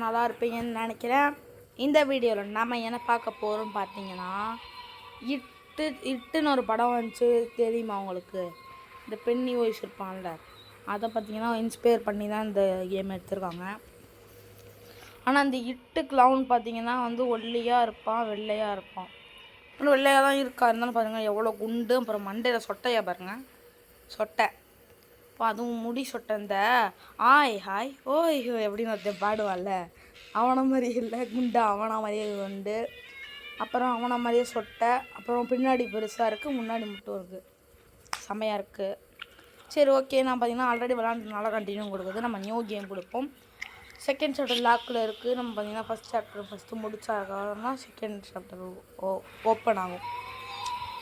நல்லா இருப்பீங்கன்னு நினைக்கிறேன். இந்த வீடியோவில் நம்ம என்ன பார்க்க போகிறோம் பார்த்தீங்கன்னா, இட்டுன்னு ஒரு படம் வந்துச்சு தெரியுமா உங்களுக்கு? இந்த பென்னி வாய்ஸ் இருப்பான்ல, அதை பார்த்தீங்கன்னா இன்ஸ்பயர் பண்ணி தான் இந்த கேம் எடுத்திருக்காங்க. ஆனால் அந்த இட்டு க்ளவுன் பார்த்தீங்கன்னா வந்து ஒல்லியாக இருப்பான், வெள்ளையாக இருப்பான். ஆனால் வெள்ளையாக தான் இருக்கா, இருந்தாலும் பாருங்கள் எவ்வளோ குண்டு. அப்புறம் மண்டையில் சொட்டையாக பாருங்கள், சொட்டை. இப்போ அதுவும் முடி சொட்டை. இந்த ஆய் ஹாய் ஓய் எப்படின்னு ஒருத்தன் பாடுவான்ல, அவனை மாதிரி இல்லை, குண்டு அவனை மாதிரியே உண்டு. அப்புறம் அவனை மாதிரியே சொட்டை. அப்புறம் பின்னாடி பெருசாக இருக்குது, முன்னாடி மட்டும் இருக்குது, செம்மையாக இருக்குது. சரி ஓகே, நான் பார்த்தீங்கன்னா ஆல்ரெடி விளாண்டுனால கண்டினியூ கொடுக்குது. நம்ம நியூ கேம் கொடுப்போம். செகண்ட் சாப்டர் லாக்கில் இருக்குது. நம்ம பார்த்தீங்கன்னா ஃபஸ்ட் சாப்டர் ஃபஸ்ட்டு முடிச்சாதான் செகண்ட் சாப்டர் ஓப்பன் ஆகும்.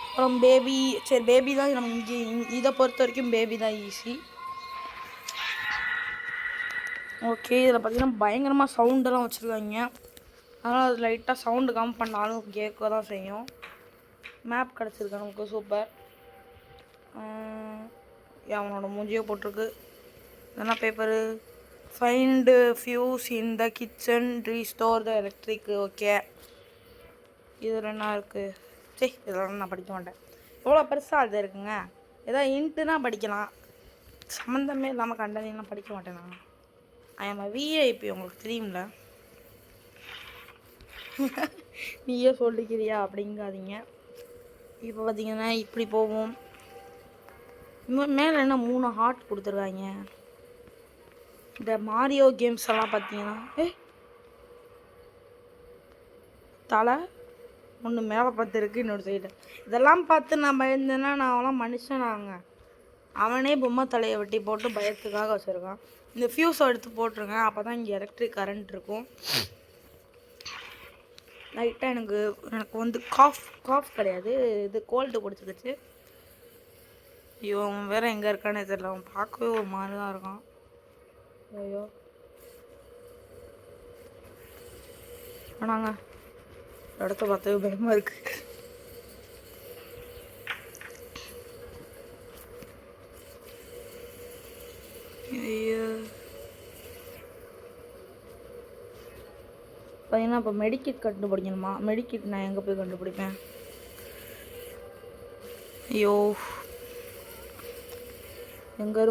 அப்புறம் பேபி, சரி பேபி தான் நம்ம இங்கே இதை பொறுத்த வரைக்கும் பேபி தான் ஈஸி. ஓகே, இதில் பார்த்தீங்கன்னா பயங்கரமாக சவுண்டெல்லாம் வச்சுருக்காங்க. அதனால் அது லைட்டாக சவுண்டு கம் பண்ணாலும் கேட்க தான் செய்யும். மேப் கிடச்சிருக்கு நமக்கு, சூப்பர். அவனோட மூஞ்சியோ போட்டிருக்கு. இதெல்லாம் paper. Find fuse in the kitchen, restore the electric. Okay, இதில் என்ன இருக்குது? சரி, இதெல்லாம் நான் படிக்க மாட்டேன். எவ்வளோ பெருசாக அது இருக்குங்க. ஏதாவது இன்ட்டுனா படிக்கலாம், சம்மந்தமே இல்லாமல் கண்டதையெல்லாம் படிக்க மாட்டேன் நான். ஐஎம் விஐபி, உங்களுக்கு தெரியும்ல. நீயே சொல்லிக்கிறியா அப்படிங்காதீங்க. இப்போ பார்த்தீங்கன்னா இப்படி போவோம். மேலே என்ன 3 ஹார்ட் கொடுத்துருக்காங்க. இந்த மாரியோ கேம்ஸ் எல்லாம் பார்த்தீங்கன்னா தலை ஒன்று மேலே பார்த்து இருக்குது, இன்னொரு சைடு. இதெல்லாம் பார்த்து நான் பயந்தேன்னா நான் அவெல்லாம் மனுஷனாங்க. அவனே பொம்மை தலையை வெட்டி போட்டு பயத்துக்காக வச்சுருக்கான். இந்த ஃபியூஸை எடுத்து போட்டுருங்க, அப்போ தான் இங்கே எலக்ட்ரிக் கரண்ட் இருக்கும். லைட்டாக எனக்கு வந்து காஃப் கிடையாது, இது கோல்டு பிடிச்சிக்கிச்சு. ஐயோ, அவன் வேறு எங்கே இருக்கானே தெரியல. அவன் பார்க்கவே ஒரு மாதிரி தான் இருக்கான். ஐயோ ஆனாங்க இடத்த பார்த்தவே பயமாக இருக்குது. ஐயோ பார்த்தீங்கன்னா இப்போ மெடிக்கிட் கண்டுபிடிக்கணுமா? மெடிக்கிட் நான் எங்கே போய் கண்டுபிடிப்பேன்? ஐயோ எங்கே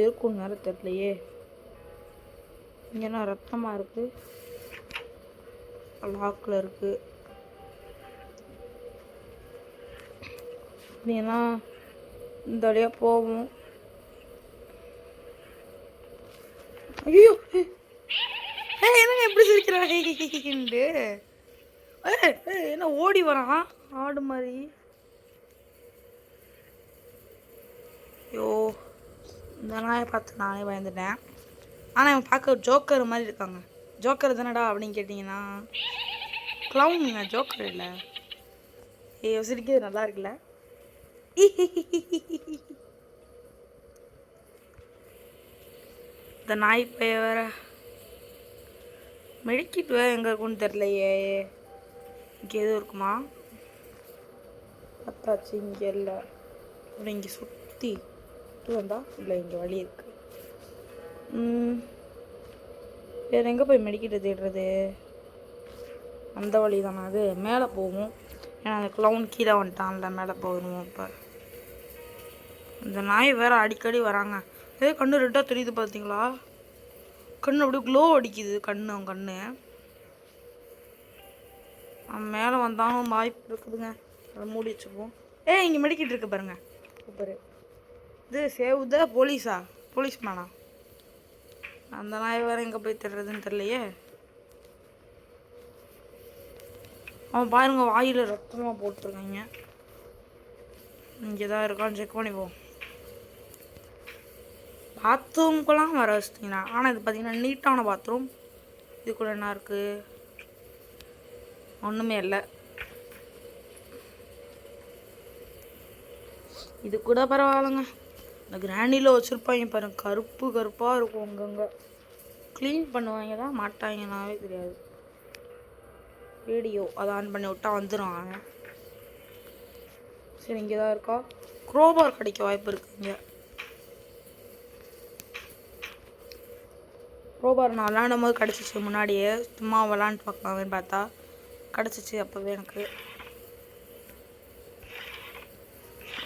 இருக்கும் நேரம் தெரியலையே. இங்கேனா ரத்தமாக இருக்குது, லாக்கில் இருக்குது. அப்படின்னா இந்த வழியாக போவோம். ஐயோ என்னங்க எப்படி சிரிக்கிறாண்டு? என்ன ஓடி வரான் ஆடு மாதிரி? ஐயோ, இந்த நாயை பார்த்து நானே பயந்துட்டேன். ஆனால் இவன் பார்க்க ஜோக்கர் மாதிரி இருக்காங்க. ஜோக்கர் தானடா அப்படின்னு கேட்டிங்கன்னா க்ளவுனுங்க, ஜோக்கர் இல்லை. சிரிக்கிறது நல்லா இருக்குல்ல. இந்த நாய் பைய வேற மெடிக்கிட்டு வேறு எங்கே இருக்குன்னு தெரிலையே. இங்கே எதுவும் இருக்குமா? பத்தாச்சு, இங்கே இல்லை. அப்படி இங்கே சுற்றி வந்தா இல்லை, இங்கே வழி இருக்கு. வேறு எங்கே போய் மெடிக்கிட்டு தேடுறது? அந்த வழி தானே அது. மேலே போவோம், ஏன்னா அந்த க்ளவுன் கீழே வந்துட்டான்ல, மேலே போகணும். இப்போ இந்த நாய் வேறு அடிக்கடி வராங்க. கண்ணு ரெட்டாக தெரியுது பார்த்தீங்களா? கண்ணு அப்படியே க்ளோ அடிக்குது அவன் கண்ணு. அவன் மேலே வந்தாலும் வாய்ப்பு இருக்குதுங்க, அதை மூடி வச்சுப்போம். இங்கே மெடிக்கிட்டு இருக்கு பாருங்க, சூப்பர். இது சேவ் த போலீஸ் மேனா? அந்த நாய் வேறு எங்கே போய் தர்றதுன்னு தெரியலையே. அவன் பாருங்க, வாயில் ரத்தமாக போட்டிருக்காங்க. இங்கே தான் இருக்கான்னு செக் பண்ணிப்போம். பாத்ரூம்குலாம் வர வச்சிட்டிங்களா? ஆனால் இது பார்த்தீங்கன்னா நீட்டான பாத்ரூம். இதுக்குள்ள என்ன இருக்குது? ஒன்றுமே இல்லை. இது கூட பரவாயில்லைங்க. இந்த கிராண்டியில் வச்சுருப்பாங்க பாருங்க, கருப்பாக இருக்கும். அங்கங்கே க்ளீன் பண்ணுவாங்க தான் மாட்டாங்கன்னாவே தெரியாது. ரேடியோ அதை ஆன் பண்ணி விட்டா வந்துடும். சரி, இங்கே தான் இருக்கா. க்ரோபார் கிடைக்க வாய்ப்பு இருக்குங்க. பாரு நான் விளாடும் போது கிடச்சிச்சு முன்னாடியே. சும்மா விளாண்டு பார்க்கலாமேன்னு பார்த்தா கிடச்சிச்சு அப்போவே எனக்கு.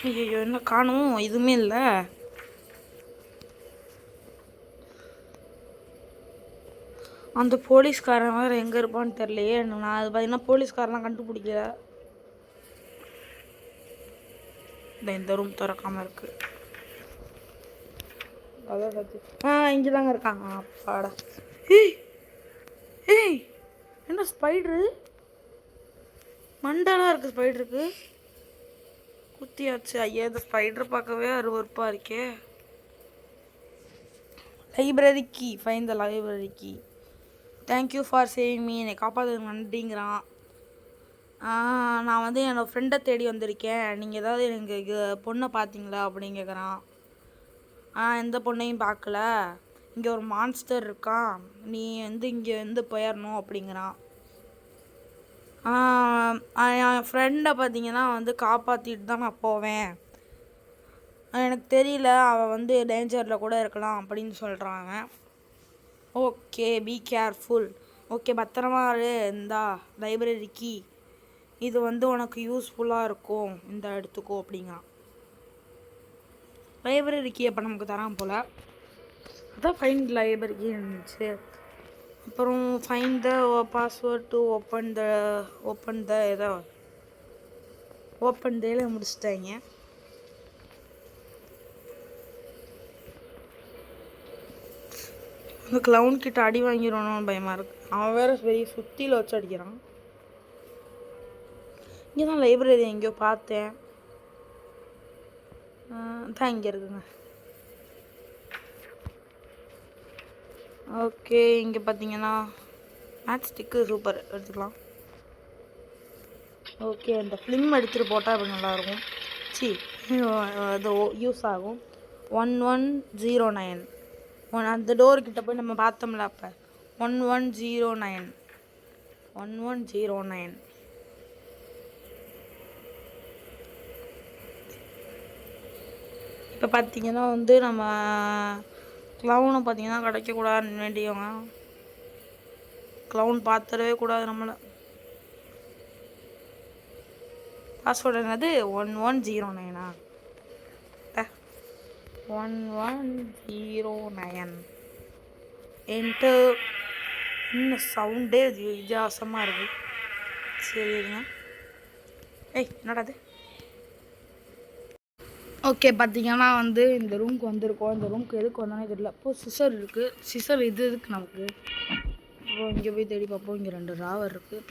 ஐயோ என்ன காணும், எதுவுமே இல்லை. அந்த போலீஸ்காரன் வேறு எங்கே இருப்பான்னு தெரியலையே. நான் அது பார்த்தீங்கன்னா போலீஸ்காரெலாம் கண்டுபிடிக்கல. இந்த ரூம் திறக்காமல் இருக்குது. இங்கே தாங்க இருக்காங்க. அப்பாடா. ஏய் ஏய் என்ன ஸ்பைட்ரு மண்டலாக இருக்குது. ஸ்பைட்ருக்கு குத்தியாச்சு. ஐயா இந்த ஸ்பைட்ரு பார்க்கவே அருவருப்பாக இருக்கே. Library key, find the library key. Thank you for saving me. என்னை காப்பாற்றுறது நன்றிங்கிறான். நான் வந்து என்னோடய ஃப்ரெண்டை தேடி வந்திருக்கேன். நீங்கள் ஏதாவது எனக்கு பொண்ணை பார்த்தீங்களா அப்படின்னு கேட்குறான். எந்த பொண்ணையும் பார்க்கல. இங்கே ஒரு மான்ஸ்டர் இருக்கான். நீ வந்து இங்கே வந்து போயிடணும் அப்படிங்கிறான். என் ஃப்ரெண்டை பார்த்தீங்கன்னா வந்து காப்பாற்றிட்டு தான் நான் போவேன். எனக்கு தெரியல, அவள் வந்து டேஞ்சரில் கூட இருக்கலாம் அப்படின்னு சொல்கிறான் அவன். Okay be careful. ஓகே பத்திரமா இரு. இந்தா லைப்ரரி கீ, இது வந்து உனக்கு யூஸ்ஃபுல்லாக இருக்கும், இந்த எடுத்துக்கோ அப்படிங்கிறான். லைப்ரரி கீ அப்போ நமக்கு தரான் போல். அதான் ஃபைன் லைப்ரரி கீ இருந்துச்சு. அப்புறம் find the password to open the ஏதோ ஓப்பன் டேல முடிச்சிட்டாங்க. அந்த க்ளவுன் கிட்ட அடி வாங்கிடணும்னு பயமாக இருக்குது. அவன் வேறு பெரிய சுத்தியில் வச்சு அடிக்கிறான். இங்கே தான் லைப்ரரி எங்கேயோ பார்த்தேன். தான் இங்கே இருக்குங்க. ஓகே இங்கே பார்த்தீங்கன்னா மேட்ச் ஸ்டிக்கு சூப்பர், எடுத்துக்கலாம். ஓகே இந்த ஃபிலிம் எடுத்துகிட்டு போட்டால் அப்படி நல்லாயிருக்கும். அது யூஸ் ஆகும். 1109 அந்த டோர்கிட்ட போய் நம்ம பார்த்தோம்ல அப்போ 1109. இப்போ பார்த்தீங்கன்னா வந்து நம்ம க்ளவுனை பார்த்தீங்கன்னா கிடைக்கக்கூடாதுன்னு வேண்டியவங்க. க்ளவுன் பார்த்துடவே கூடாது நம்மளை. பாஸ்வேர்டு என்னது 1109 1109 என்டர். இன்னும் சவுண்டே வித்தியாசமாக இருக்குது. சரிங்க. என்னடாது. ஓகே பார்த்தீங்கன்னா வந்து இந்த ரூமுக்கு வந்திருக்கோம். இந்த ரூமுக்கு எதுக்கு வந்தானே தெரியல. அப்போது சிசர் இருக்குது. சிசர் இது எதுக்கு நமக்கு. அப்புறம் இங்கே போய் தேடி பார்ப்போம். இங்கே 2 ராவர் இருக்குது.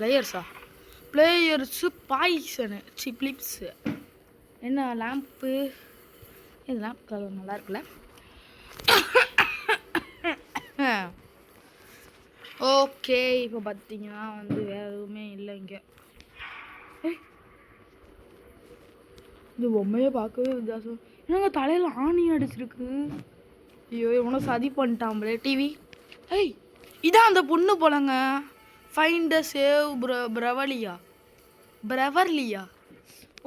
Players poison Phillips. என்ன லேம்ப்பு. இது லேம்ப் கலர் நல்லா இருக்குல்ல. ஓகே இப்போ பார்த்தீங்கன்னா வந்து வேறு எதுவுமே இல்லை இங்கே. இந்த பொம்மையை பார்க்கவே வித்தியாசம். என்னங்க தலையில் ஆணி அடிச்சிருக்கு. ஐயோ இவனை சதி பண்ணிட்டாங்களே டிவி. இதான் அந்த பொண்ணு போலங்க. ஃபைண்ட் த சேவ் பிரவர்லியா.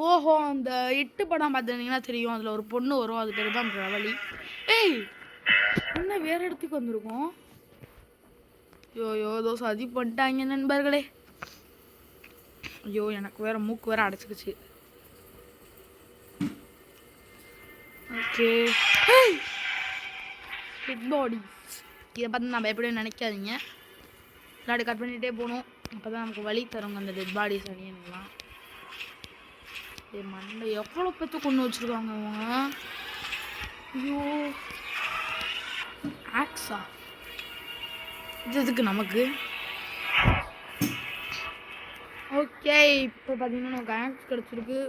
ஓஹோ அந்த 8 படம் பார்த்துருந்தீங்கன்னா தெரியும். அதில் ஒரு பொண்ணு வரும், அது பேர் தான் பிரவலி. என்ன வேறு இடத்துக்கு வந்திருக்கோம். ஐயோ ஏதோ சதி பண்ணிட்டாங்க நண்பர்களே. ஐயோ எனக்கு வேறு மூக்கு வேறு அடைச்சிக்கிச்சு. Okay head bodies. இதை பார்த்து நம்ம எப்படியும் நினைக்காதீங்க. விளையாடி கட் பண்ணிகிட்டே போகணும். அப்போ தான் நமக்கு வலி தருங்க அந்த டெட் பாடிஸ் அணியலாம். மண்டை எவ்வளோ பேர்த்து கொண்டு வச்சுருக்காங்க அவங்க. ஐயோ ஆக்ஸா இதுக்கு நமக்கு. ஓகே இப்போ பார்த்தீங்கன்னா நமக்கு ஆக்ஸ் கிடச்சிருக்கு.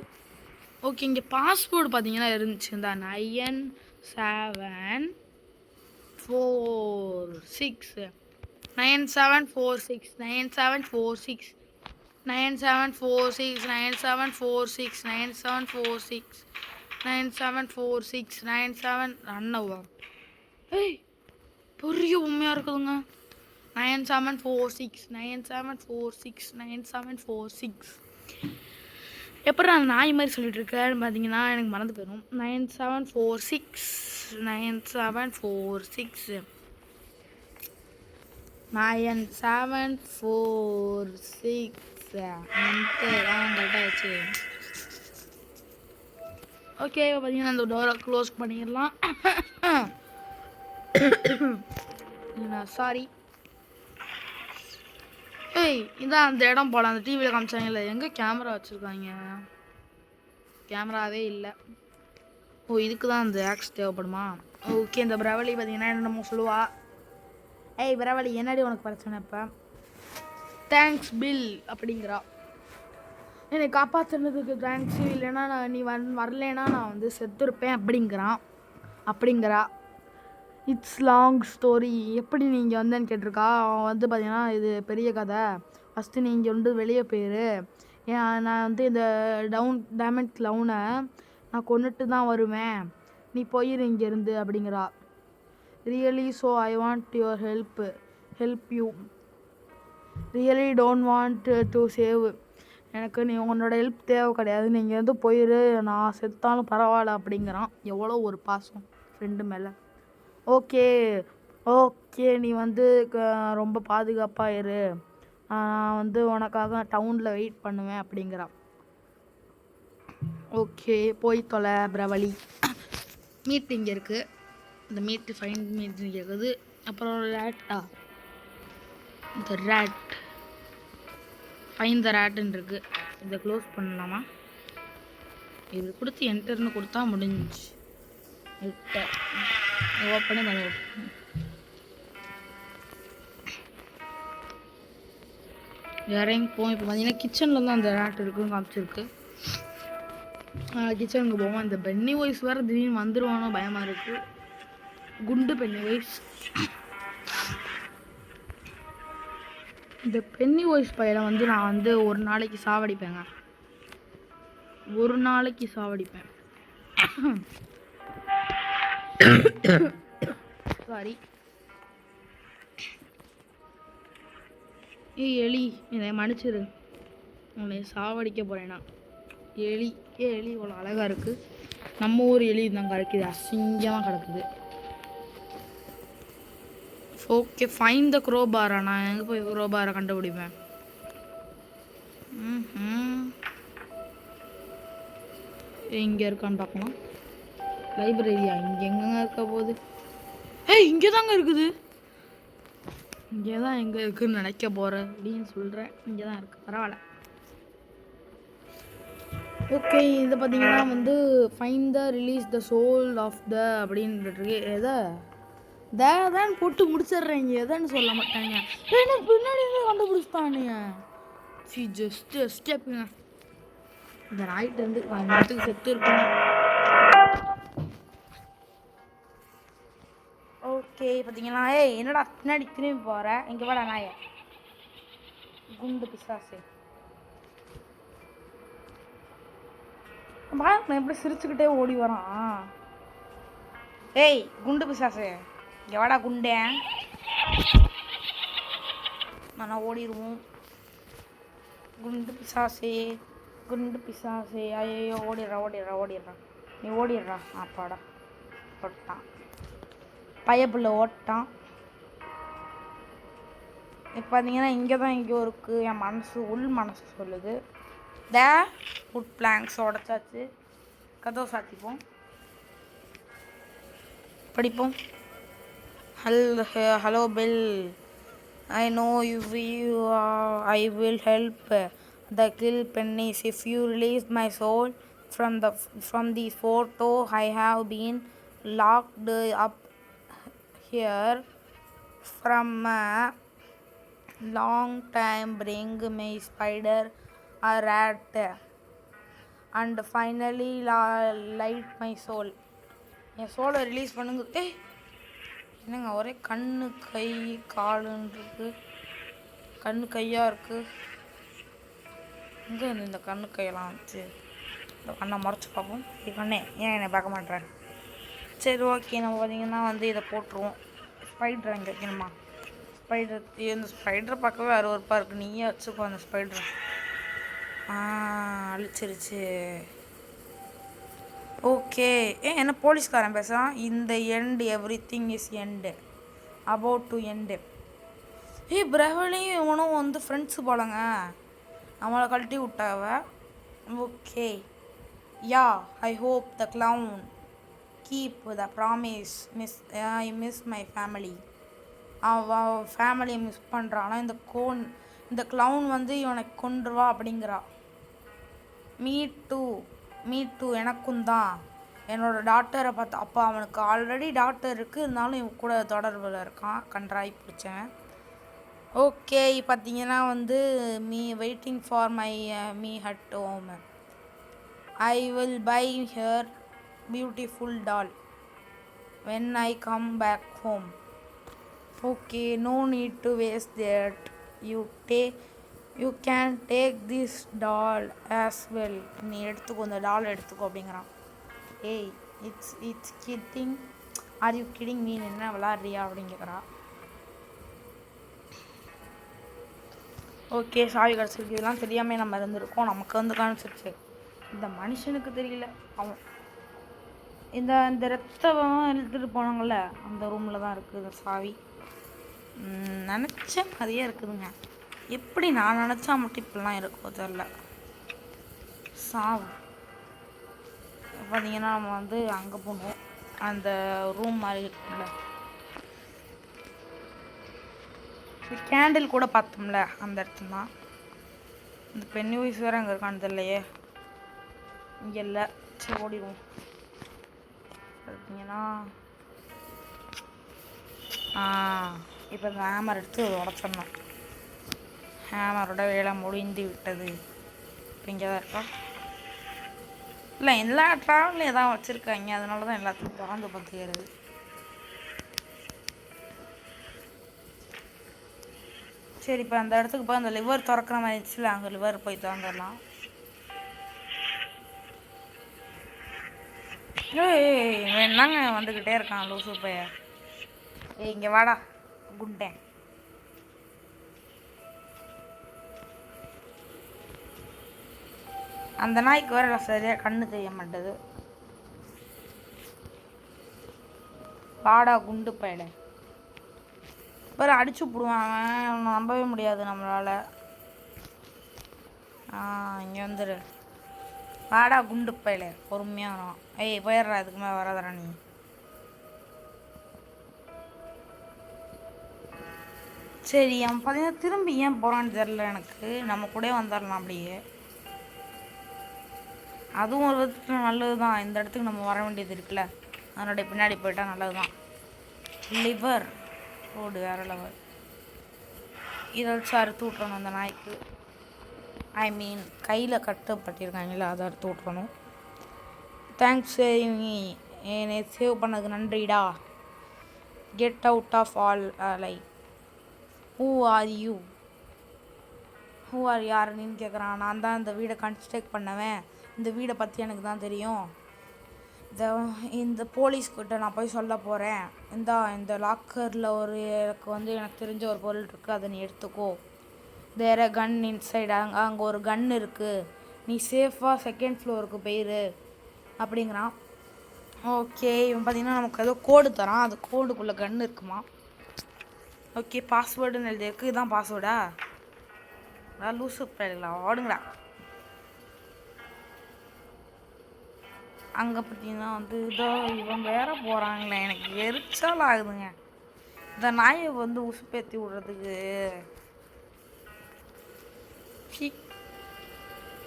ஓகே இங்கே பாஸ்வேர்டு பார்த்தீங்கன்னா இருந்துச்சு. இந்த 9746 9746 9746 9746 9746 9746 9746 97 ரன்னவா. பெரிய உண்மையாக இருக்குதுங்க. 9746 9746 9746. எப்படி நான் நாய் மாதிரி சொல்லிட்டு இருக்கேன்னு பார்த்தீங்கன்னா எனக்கு மறந்து போயிடும். 9746 9746 9746 கரெக்டாகிடுச்சு. ஓகே, இப்போ பார்த்தீங்கன்னா அந்த டோரை க்ளோஸ் பண்ணிடலாம். சாரி. இதான் அந்த இடம் போல, அந்த டிவியில் காமிச்சாங்கல்ல, எங்கே கேமரா வச்சுருக்காங்க? கேமராவே இல்லை. இதுக்கு தான் அந்த ஆக்ஸ் தேவைப்படுமா? ஓகே, இந்த பிரவலி பார்த்தீங்கன்னா என்னமோ சொல்லுவா. பிரவலி என்னடி உனக்கு பிரச்சனை? இப்போ தேங்க்ஸ் பில் அப்படிங்கிறா. என்னை காப்பாற்றுனதுக்கு தேங்க்ஸ், இல்லைன்னா நீ வரலைன்னா நான் வந்து செத்துருப்பேன் அப்படிங்கிறா. It's long story. எப்படி நீங்கள் வந்தேன்னு கேட்டிருக்கா. அவன் வந்து பார்த்தீங்கன்னா இது பெரிய கதை. ஃபஸ்ட்டு நீங்கள் வந்து வெளியே போயிரு. நான் வந்து இந்த டைமண்ட் க்ளவுனை நான் கொண்டுட்டு தான் வருவேன், நீ போயிரு இங்கேருந்து அப்படிங்கிறா. Really so I want your help you really don't want to save. எனக்கு நீ உன்னோட ஹெல்ப் தேவை கிடையாது, நீங்கள் வந்து போயிரு, நான் செத்தாலும் பரவாயில்ல அப்படிங்கிறான். எவ்வளோ ஒரு பாசம் ஃப்ரெண்டு மேலே. ஓகே நீ வந்து ரொம்ப பாதுகாப்பாக இரு, நான் வந்து உனக்காக டவுனில் வெயிட் பண்ணுவேன் அப்படிங்கிறான். ஓகே, போய் தொலை பிரவலி. மீட் இங்கே இருக்குது, இந்த மீட்டு ஃபைன் மீட் இங்கே இருக்குது. அப்புறம் இந்த ரேட் ஃபைன் த ரேட்டுன்னு இருக்குது. இதை க்ளோஸ் பண்ணலாமா? இது கொடுத்து என்டர்னு கொடுத்தா முடிஞ்சிச்சு. ஓப்பனே பண்ண இறங்கி போவோம். இப்போ பார்த்தீங்கன்னா கிச்சனில் தான் அந்த ரேட் இருக்குன்னு காமிச்சிருக்கு. கிச்சனுக்கு போவோம். இந்த பென்னி வாய்ஸ் வேறு திடீர்னு வந்துடுவானோ பயமாக இருக்குது. குண்டு பென்னி வாய்ஸ். இந்த பென்னி வாய்ஸ் பையனை வந்து நான் வந்து ஒரு நாளைக்கு சாவடிப்பேன். சாரி. எலி, என்னை மன்னிச்சிரு, உன்னை சாவடிக்க போகிறேன்னா. எலி இவ்வளோ அழகாக இருக்குது. நம்ம ஊர் எலி தான் கிடைக்குது, அசிங்கமாக கிடக்குது. ஓகே, ஃபைன் த க்ரோபாரா. நான் எங்கே போய் க்ரோபாரை கண்டுபிடிப்பேன்? இங்கே இருக்கான்னு பார்க்கலாம். லைப்ரரியா? இங்கே எங்கெங்க இருக்க போகுது? இங்கே தாங்க இருக்குது. இங்கே தான் எங்கே இருக்குதுன்னு நினைக்க போகிறேன் அப்படின்னு சொல்கிறேன். இங்கே தான் இருக்குது, பரவாயில்ல. ஓகே, இதை பார்த்தீங்கன்னா வந்து find the release the soul of the அப்படின்ட்டு தான் போட்டு முடிச்சிடுறேங்க. எதான்னு சொல்ல மாட்டாங்க. பின்னாடி கண்டுபிடிச்சிட்டானுங்க. ஜஸ்ட் எஸ்கேப்புங்க. இந்த நாய்ட்டு வந்து நேரத்துக்கு செத்து இருக்கணும். ஓகே, பார்த்தீங்கன்னா என்னடா பின்னாடி திரும்பி போகிற? இங்கே வாடா நாய, குண்டு பிசாசு. நான் எப்படி சிரிச்சுக்கிட்டே ஓடி வரான். குண்டு பிசாசு, இங்கே வாடா குண்டே. நான் ஓடிடுவோம். குண்டு பிசாசே ஐயோ, ஓடிடுறான். நீ ஓடிடுறா. அப்பாடா, ஓட்டான் பையப்புள்ள, ஓட்டான். இப்போ பார்த்தீங்கன்னா இங்கே தான் எங்கேயோ இருக்குது. என் உள் மனசு சொல்லுது. வுட் பிளாங்க்ஸ் உடச்சாச்சு. கதவை சாத்திப்போம், படிப்போம். Hello bell, I know I will help the kill pennies if you release my soul from the photo. I have been locked up here from a long time. Bring me spider or rat and finally light my soul. என் சோலை release பண்ணுங்க. என்னங்க ஒரே கண்ணு கை காலுன்னு இருக்கு. கண்ணு கையாக இருக்குது. எங்கே இந்த கண்ணு கையெல்லாம் வச்சு இந்த கண்ணை மறைச்சி பார்ப்போம். கண்ணே, ஏன் என்னை பார்க்க மாட்டேறேன்? சரி, ஓகே, நம்ம பார்த்திங்கன்னா வந்து இதை போட்டுருவோம். ஸ்பைடர் எங்கே வைக்கணுமா? இந்த ஸ்பைடரை பார்க்கவே அருவருப்பாக இருக்குது. நீயே வச்சுக்கோ அந்த ஸ்பைடரை. அழிச்சிருச்சு. ஓகே, என்ன போலீஸ்காரன் பேசுகிறான். இந்த end, everything is end, about to end. பிரவலியும் இவனும் வந்து ஃப்ரெண்ட்ஸு போலங்க. நம்மளை கழட்டி விட்டாவ. Okay yeah, I hope the clown keep the promise. I miss my family. அவன் ஃபேமிலியை மிஸ் பண்ணுறான். ஆனால் இந்த க்ளவுன் வந்து இவனை கொன்றுவா அப்படிங்கிறா. மீ டூ எனக்கும் தான். என்னோடய டாக்டரை பார்த்து அப்போ அவனுக்கு ஆல்ரெடி டாக்டர் இருக்குது, இருந்தாலும் இவன் கூட தொடர்பில் இருக்கான். கன்றாய் பிடிச்சேன். ஓகே பார்த்தீங்கன்னா வந்து waiting for me at home. I will buy here beautiful doll when I come back home. Okay, no need to waste that. You can take this doll as well. நீ எடுத்துக்கோ, இந்த டால் எடுத்துக்கோ அப்படிங்கிறான். ஏய் it's kidding, are you kidding mean, என்ன விளாட்றியா அப்படின்னு கேட்குறா. ஓகே சாவி கிடச்சிருக்கு. இதெல்லாம் தெரியாமல் நம்ம இருந்திருக்கோம், நமக்கு வந்து காமிச்சிருச்சு. இந்த மனுஷனுக்கு தெரியல. அவன் இந்த ரத்தம் இழுத்துட்டு போனாங்கள்ல, அந்த ரூமில் தான் இருக்குது இந்த சாவி. நினச்ச மாதிரியே இருக்குதுங்க. எப்படி நான் நினச்சா மட்டும் இப்படிலாம் இருக்கோ தெரில. சாவு பார்த்தீங்கன்னா நம்ம வந்து அங்கே போகணும். அந்த ரூம் மாதிரி இருக்கும்ல, கேண்டில் கூட பார்த்தோம்ல, அந்த இடத்துல தான். இந்த பெண்ணி வயசு வேறு அங்கே இருக்கான்னு தெரியலையே. இங்கே இல்லை, சரி ஓடிடுவோம். பார்த்தீங்கன்னா இப்போ இந்த ஹேமர் எடுத்து உடச்சிடணும். ஹேமரோட வேலை முடிந்து விட்டது. இப்போ இங்கே தான் இருக்கா? இல்லை, எல்லா ட்ராவல்லையும் எதாவது வச்சுருக்காங்க, அதனால தான் எல்லாத்துக்கும் திறந்து பார்த்துக்கிறது. சரி, இப்போ அந்த இடத்துக்கு போய் அந்த லிவர் திறக்கிற மாதிரி இருந்துச்சுல, அங்கே லிவர் போய் திறந்துடலாம். வேணாங்க வந்துக்கிட்டே இருக்கான் லூசு பைய. இங்கே வாடா குண்டேன். அந்த நாய்க்கு வேற சரியாக கண்ணு தெரிய மாட்டேது. வாடா குண்டு பையல. வேறு அடிச்சு விடுவான், நம்பவே முடியாது நம்மளால். இங்கே வந்துடு. வாடா குண்டு பையல, பொறுமையாக வரும். போயிடுறா, இதுக்கு மேலே வராதரா நீ. சரி, அவன் பார்த்தீங்கன்னா திரும்பி ஏன் போகிறான்னு தெரில எனக்கு. நம்ம கூட வந்துடலாம் அப்படியே. அதுவும் ஒரு விதத்தில் நல்லது தான். இந்த இடத்துக்கு நம்ம வர வேண்டியது இருக்குல்ல, அதனுடைய பின்னாடி போயிட்டால் நல்லது தான். லிவர் ரோடு வேறு லெவல். இதை வச்சு அறுத்து விட்றணும் அந்த நாய்க்கு. ஐ மீன் கையில் கட்டுப்பட்டிருக்காங்களா, அதை அறுத்து விட்றணும். தேங்க்ஸ் என்னை சேவ் பண்ணதுக்கு நன்றிடா. Get out of all like. Who are யாருன்னு கேட்குறான். நான் தான் இந்த வீடை கன்ஸ்ட்ரக்ட் பண்ணவேன். இந்த வீடை பற்றி எனக்கு தான் தெரியும். இந்த போலீஸ்கிட்ட நான் போய் சொல்ல போகிறேன். இந்த லாக்கரில் எனக்கு தெரிஞ்ச ஒரு பொருள் இருக்குது, அதை நீ எடுத்துக்கோ. தேர் கன் இன்சைடு. அங்கே ஒரு கன் இருக்குது, நீ சேஃபாக செகண்ட் ஃப்ளோருக்கு போயிரு அப்படிங்கிறான். ஓகே, இவன் பார்த்தீங்கன்னா நமக்கு ஏதோ கோடு தரான். அது கோடுக்குள்ளே கன் இருக்குமா. ஓகே, பாஸ்வேர்டுன்னு எழுதியிருக்கு. இதுதான் பாஸ்வேர்டா? லூசு போயிடலாம், ஓடுங்களா. அங்கே பார்த்தீங்கன்னா வந்து இதோ இவன் வேற போகிறாங்களே, எனக்கு எரிச்சல் ஆகுதுங்க. இந்த நாயை வந்து உசுப்பேற்றி விடுறதுக்கு.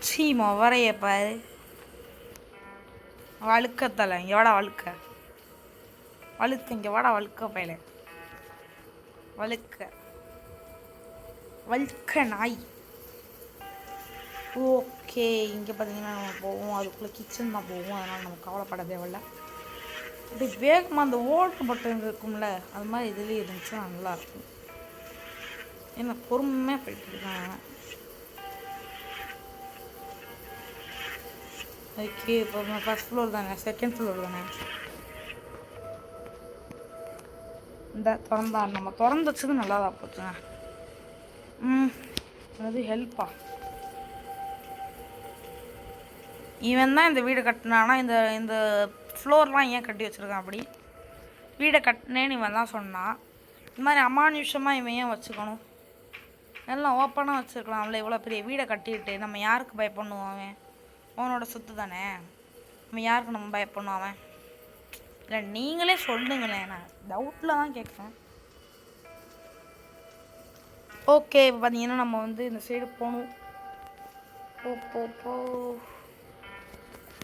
சீமா வரைய பாரு, வழுக்கத்தலை. இங்கே வாடா வழுக்க இங்கே வாடா வழுக்க பயில. வழுக்க நாய். ஓகே, இங்கே பார்த்தீங்கன்னா நம்ம போவோம். அதுக்குள்ளே கிச்சன் தான் போவோம், அதனால் நம்ம கவலைப்பட தேவையில்ல. அப்படி வேகமாக அந்த ஓட்டு பட்டன் இருக்கும்ல, அது மாதிரி இதுலேயே இருந்துச்சுன்னா நல்லாயிருக்கும். என்ன பொறுமையாக போயிட்டு இருக்காங்க. ஓகே, இப்போ ஃபஸ்ட் ஃப்ளோர் தானே, செகண்ட் ஃப்ளோர் தானே. இந்த நம்ம திறந்து வச்சது நல்லா தான் போச்சுங்க. அது ஹெல்ப்பா. இவன் தான் இந்த வீடு கட்டினானா, இந்த ஃப்ளோர்லாம் ஏன் கட்டி வச்சுருக்கான் அப்படி? வீடை கட்டினேன்னு இவன் தான் சொன்னான். இந்த மாதிரி அமானுஷமாக இவன் ஏன் வச்சுக்கணும்? எல்லாம் ஓப்பனாக வச்சுருக்கலாம்ல. இவ்வளோ பெரிய வீடை கட்டிட்டு நம்ம யாருக்கு பயப்படணும்? அவன் அவனோட சொத்து தானே, நம்ம யாருக்கு நம்ம பயப்படணும்? அவன் இல்லை, நீங்களே சொல்லுங்களேன், நான் டவுட்டில் தான் கேட்குறேன். ஓகே, இப்போ பார்த்தீங்கன்னா நம்ம வந்து இந்த சைடு போகணும். போ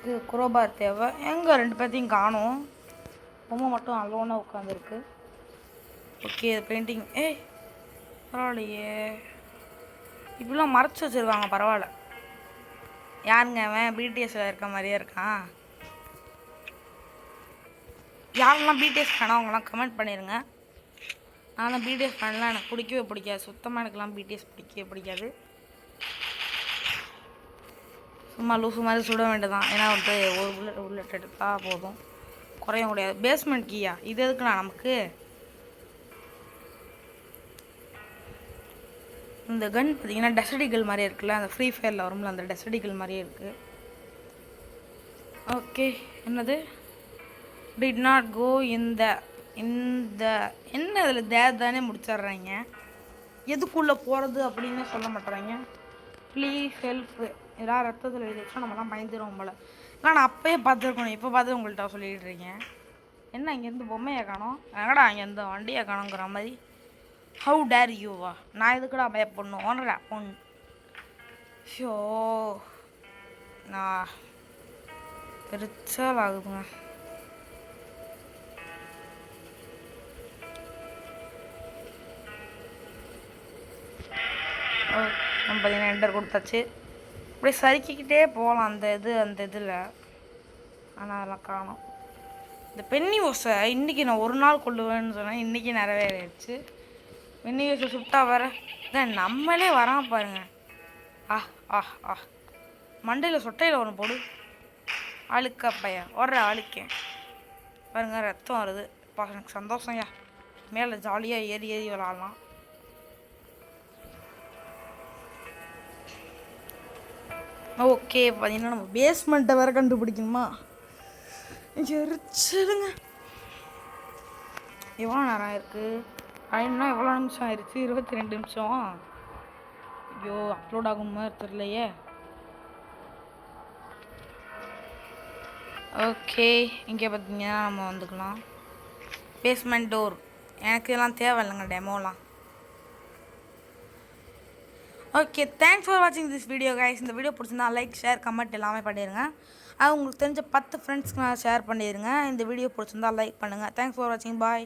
இது குரோபார் தேவை. எங்கே 2 பேர்த்தையும் காணும். பொம்மை மட்டும் அலோனாக உட்காந்துருக்கு. ஓகே, இது பெயிண்டிங். பரவாயில்லையே, இப்படிலாம் மறைச்சி வச்சுருக்காங்க. பரவாயில்ல. யாருங்க அவன்? பிடிஎஸ்ல இருக்க மாதிரியே இருக்கான். யாரெல்லாம் பிடிஎஸ் ஃபேனா அவங்களாம் கமெண்ட் பண்ணிடுங்க. நான் பிடிஎஸ் ஃபேன்லாம் எனக்கு பிடிக்கவே பிடிக்காது. சுத்தமாக எனக்குலாம் பிடிஎஸ் பிடிக்கவே பிடிக்காது. சும்மா லூசு மாதிரி சுட வேண்டியதான். ஏன்னா வந்து ஒரு புல்லட் எடுத்தால் போதும், குறைய முடியாது. பேஸ்மெண்ட் கீயா இது எதுக்குண்ணா நமக்கு? இந்த கன் பார்த்தீங்கன்னா டெசடிகள் மாதிரியே இருக்குல்ல, அந்த ஃப்ரீ ஃபயரில் வரும்ல அந்த டெசடிகள் மாதிரியே இருக்குது. ஓகே, என்னது டிட் நாட் கோ இந்த என்ன இதில் தானே முடிச்சிட்றாங்க. எதுக்குள்ளே போகிறது அப்படின்னு சொல்ல மாட்டேறாங்க. Please help. ஏதாவது ரத்தத்தில் எழுதிடுச்சா நம்மலாம் பயந்துடுவோம் போல். இல்லை, நான் அப்போயே பார்த்துருக்கணும். இப்போ பார்த்து உங்கள்கிட்ட சொல்லிகிட்டு இருக்கேன். என்ன இங்கேருந்து பொம்மையை காணோம்? எங்கடா அங்கேருந்து வண்டியை காணோங்கிற மாதிரி. ஹவு டேர் யூவா? நான் எதுக்குடா பயப்படணும்? ஓனரா பொண்ணு. ஷோ, நான் பெருச்சால் ஆகுதுங்க. நம்ம பார்த்தீங்கன்னா என்டர் கொடுத்தாச்சு. அப்படியே சறுக்கிக்கிட்டே போகலாம் அந்த இதில். ஆனால் அதெல்லாம் காணும். இந்த பென்னி ஓசை இன்றைக்கி நான் ஒரு நாள் கொள்ளுவேன்னு சொன்னேன், இன்றைக்கி நிறைவேறிடுச்சு. பென்னி ஓசை சுட்டா வேற இதான் நம்மளே வராம பாருங்க. மண்டையில் சொட்டையில் ஒன்று போடு. அழுக்கா பையன் ஓடுற அழுக்கேன் பாருங்க, ரத்தம் வருது. எனக்கு சந்தோஷம்யா. மேலே ஜாலியாக ஏறி விளாட்லாம். ஓகே, பார்த்தீங்கன்னா நம்ம பேஸ்மெண்ட்டை வேறு கண்டுபிடிக்கணுமா? எரிச்சலுங்க. எவ்வளோ நேரம் இருக்குது? ஐநா எவ்வளோ நிமிஷம் ஆயிடுச்சு? 22 நிமிஷம். ஐயோ, அப்லோட் ஆகும் மாதிரி தெரியலையே. ஓகே, இங்கே பார்த்தீங்கன்னா நம்ம வந்துக்கலாம். பேஸ்மெண்ட் டோர் எனக்கு இதெல்லாம் தேவையில்லைங்க, டெமோலாம். ஓகே, தேங்க்ஸ் ஃபார் வாட்சிங் திஸ் வீடியோ கைஸ். இந்த வீடியோ பிடிச்சிருந்தா லைக், ஷேர், கமெண்ட் எல்லாமே பண்ணிடுங்க. அது உங்களுக்கு தெரிஞ்ச 10 ஃப்ரெண்ட்ஸ்க்கு நான் ஷேர் பண்ணிடுங்க. இந்த வீடியோ பிடிச்சிருந்தா லைக் பண்ணுங்கள். தேங்க்ஸ் ஃபார் வாட்சிங். பாய்.